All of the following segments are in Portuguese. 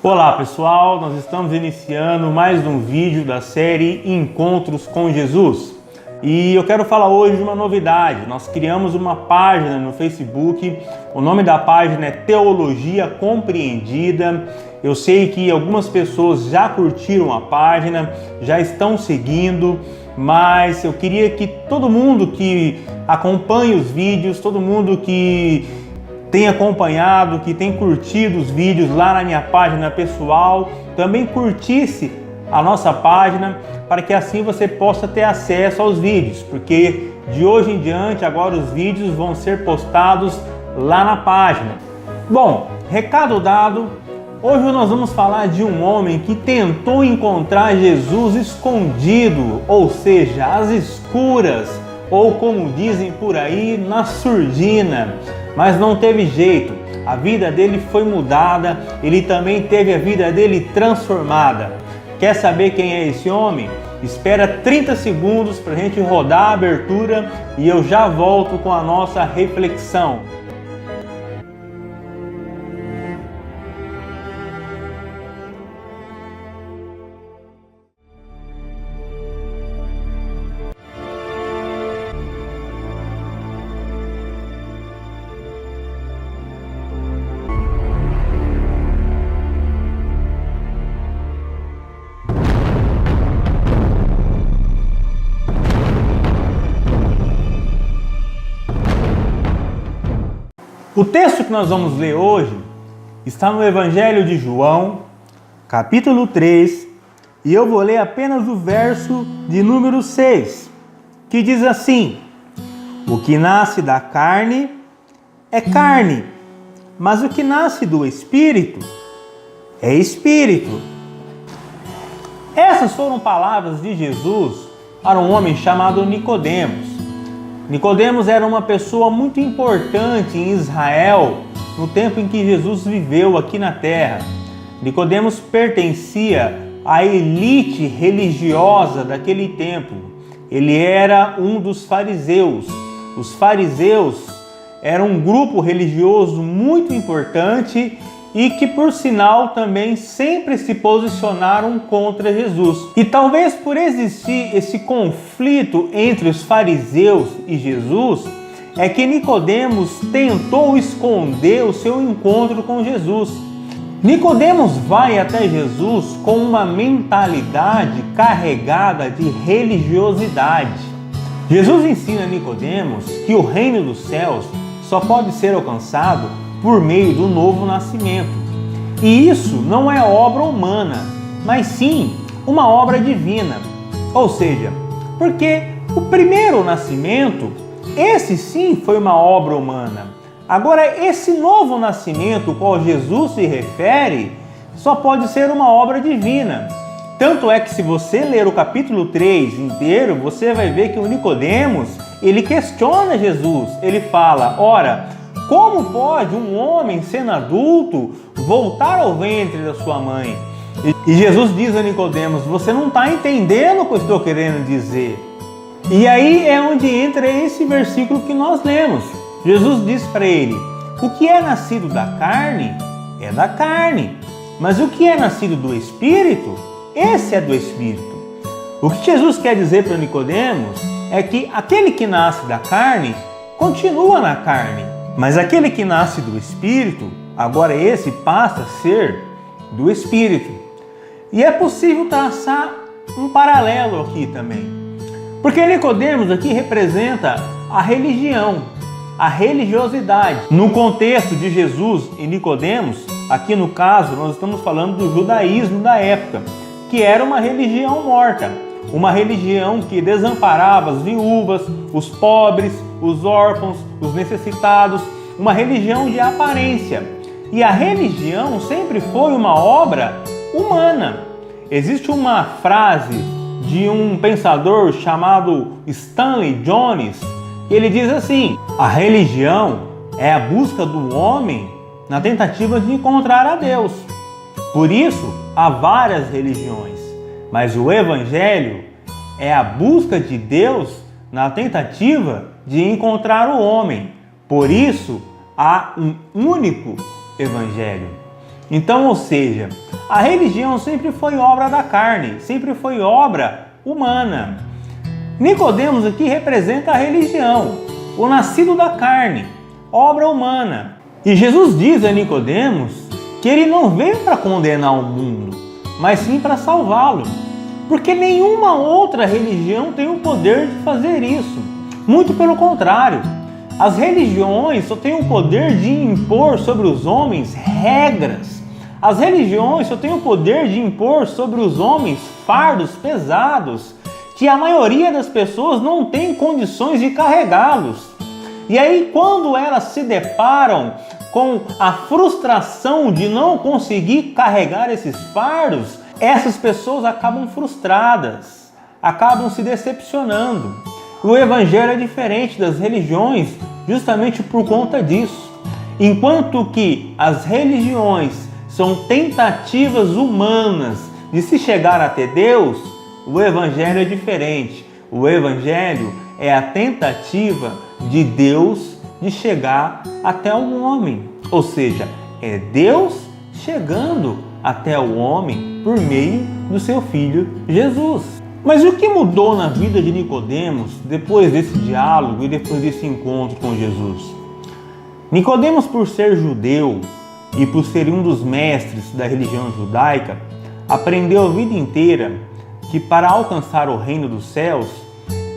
Olá pessoal, nós estamos iniciando mais um vídeo da série Encontros com Jesus. E eu quero falar hoje de uma novidade. Nós criamos uma página no Facebook, o nome da página é Teologia Compreendida. Eu sei que algumas pessoas já curtiram a página, já estão seguindo, mas eu queria que todo mundo que acompanhe os vídeos, todo mundo que tem acompanhado, que tem curtido os vídeos lá na minha página pessoal, também curtisse a nossa página, para que assim você possa ter acesso aos vídeos, porque de hoje em diante agora os vídeos vão ser postados lá na página. Bom, recado dado, hoje nós vamos falar de um homem que tentou encontrar Jesus escondido, ou seja, às escuras, ou como dizem por aí, na surdina. Mas não teve jeito, a vida dele foi mudada, ele também teve a vida dele transformada. Quer saber quem é esse homem? Espera 30 segundos para a gente rodar a abertura e eu já volto com a nossa reflexão. O texto que nós vamos ler hoje está no Evangelho de João, capítulo 3, e eu vou ler apenas o verso de número 6, que diz assim: O que nasce da carne é carne, mas o que nasce do Espírito é Espírito. Essas foram palavras de Jesus para um homem chamado Nicodemos. Nicodemos era uma pessoa muito importante em Israel no tempo em que Jesus viveu aqui na terra. Nicodemos pertencia à elite religiosa daquele tempo. Ele era um dos fariseus. Os fariseus eram um grupo religioso muito importante e que, por sinal, também sempre se posicionaram contra Jesus. E talvez por existir esse conflito entre os fariseus e Jesus, é que Nicodemos tentou esconder o seu encontro com Jesus. Nicodemos vai até Jesus com uma mentalidade carregada de religiosidade. Jesus ensina a Nicodemos que o reino dos céus só pode ser alcançado por meio do novo nascimento. E isso não é obra humana, mas sim uma obra divina. Ou seja, porque o primeiro nascimento, esse sim foi uma obra humana. Agora, esse novo nascimento ao qual Jesus se refere, só pode ser uma obra divina. Tanto é que se você ler o capítulo 3 inteiro, você vai ver que o Nicodemos, ele questiona Jesus. Ele fala: ora, como pode um homem, sendo adulto, voltar ao ventre da sua mãe? E Jesus diz a Nicodemos: você não está entendendo o que eu estou querendo dizer. E aí é onde entra esse versículo que nós lemos. Jesus diz para ele: o que é nascido da carne é da carne, mas o que é nascido do Espírito, esse é do Espírito. O que Jesus quer dizer para Nicodemos é que aquele que nasce da carne continua na carne, mas aquele que nasce do Espírito, agora esse passa a ser do Espírito. E é possível traçar um paralelo aqui também. Porque Nicodemos aqui representa a religião, a religiosidade. No contexto de Jesus e Nicodemos, aqui no caso nós estamos falando do judaísmo da época, que era uma religião morta. Uma religião que desamparava as viúvas, os pobres, os órfãos, os necessitados, uma religião de aparência. E a religião sempre foi uma obra humana. Existe uma frase de um pensador chamado Stanley Jones, que ele diz assim: a religião é a busca do homem na tentativa de encontrar a Deus. Por isso, há várias religiões, mas o Evangelho é a busca de Deus na tentativa de encontrar o homem. Por isso, há um único Evangelho. Então, ou seja, A religião sempre foi obra da carne, sempre foi obra humana. Nicodemos aqui representa a religião, o nascido da carne, obra humana. E Jesus diz a Nicodemos que ele não veio para condenar o mundo, mas sim para salvá-lo. Porque nenhuma outra religião tem o poder de fazer isso. Muito pelo contrário. As religiões só têm o poder de impor sobre os homens regras. As religiões só têm o poder de impor sobre os homens fardos pesados que a maioria das pessoas não tem condições de carregá-los. E aí, quando elas se deparam com a frustração de não conseguir carregar esses fardos, essas pessoas acabam frustradas, acabam se decepcionando. O Evangelho é diferente das religiões justamente por conta disso. Enquanto que as religiões são tentativas humanas de se chegar até Deus, o Evangelho é diferente. O Evangelho é a tentativa de Deus de chegar até o homem. Ou seja, é Deus chegando até o homem por meio do seu Filho Jesus. Mas o que mudou na vida de Nicodemos depois desse diálogo e depois desse encontro com Jesus? Nicodemos, por ser judeu e por ser um dos mestres da religião judaica, aprendeu a vida inteira que para alcançar o reino dos céus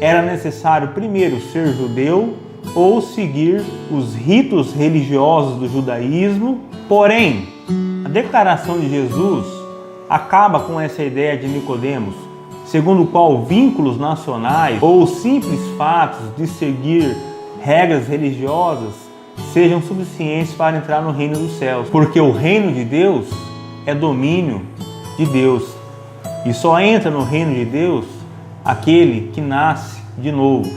era necessário primeiro ser judeu ou seguir os ritos religiosos do judaísmo. Porém, a declaração de Jesus acaba com essa ideia de Nicodemos, segundo o qual vínculos nacionais ou simples fatos de seguir regras religiosas sejam suficientes para entrar no reino dos céus. Porque o reino de Deus é domínio de Deus. E só entra no reino de Deus aquele que nasce de novo.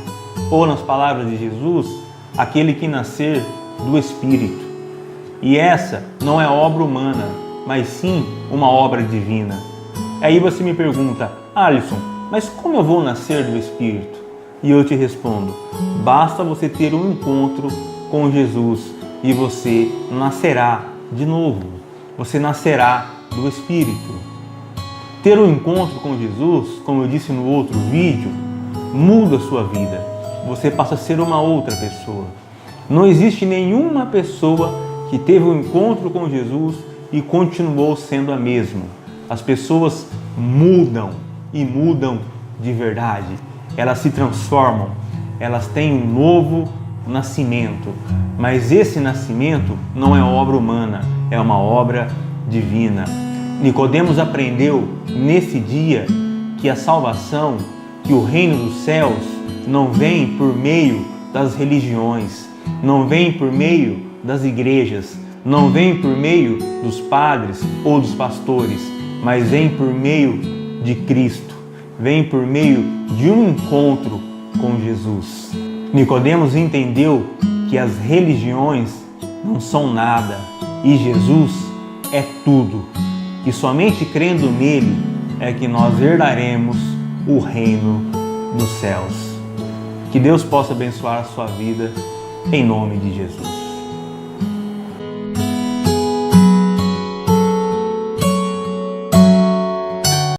Ou, nas palavras de Jesus, aquele que nascer do Espírito. E essa não é obra humana, mas sim uma obra divina. Aí você me pergunta: Alisson, mas como eu vou nascer do Espírito? E eu te respondo: basta você ter um encontro com Jesus e você nascerá de novo. Você nascerá do Espírito. Ter um encontro com Jesus, como eu disse no outro vídeo, muda a sua vida. Você passa a ser uma outra pessoa. Não existe nenhuma pessoa que teve um encontro com Jesus e continuou sendo a mesma. As pessoas mudam e mudam de verdade. Elas se transformam, elas têm um novo nascimento. Mas esse nascimento não é obra humana, é uma obra divina. Nicodemos aprendeu nesse dia que a salvação, que o reino dos céus não vem por meio das religiões, não vem por meio das igrejas, não vem por meio dos padres ou dos pastores, mas vem por meio de Cristo, vem por meio de um encontro com Jesus. Nicodemos entendeu que as religiões não são nada e Jesus é tudo, que somente crendo nele é que nós herdaremos o reino dos céus. Que Deus possa abençoar a sua vida, em nome de Jesus.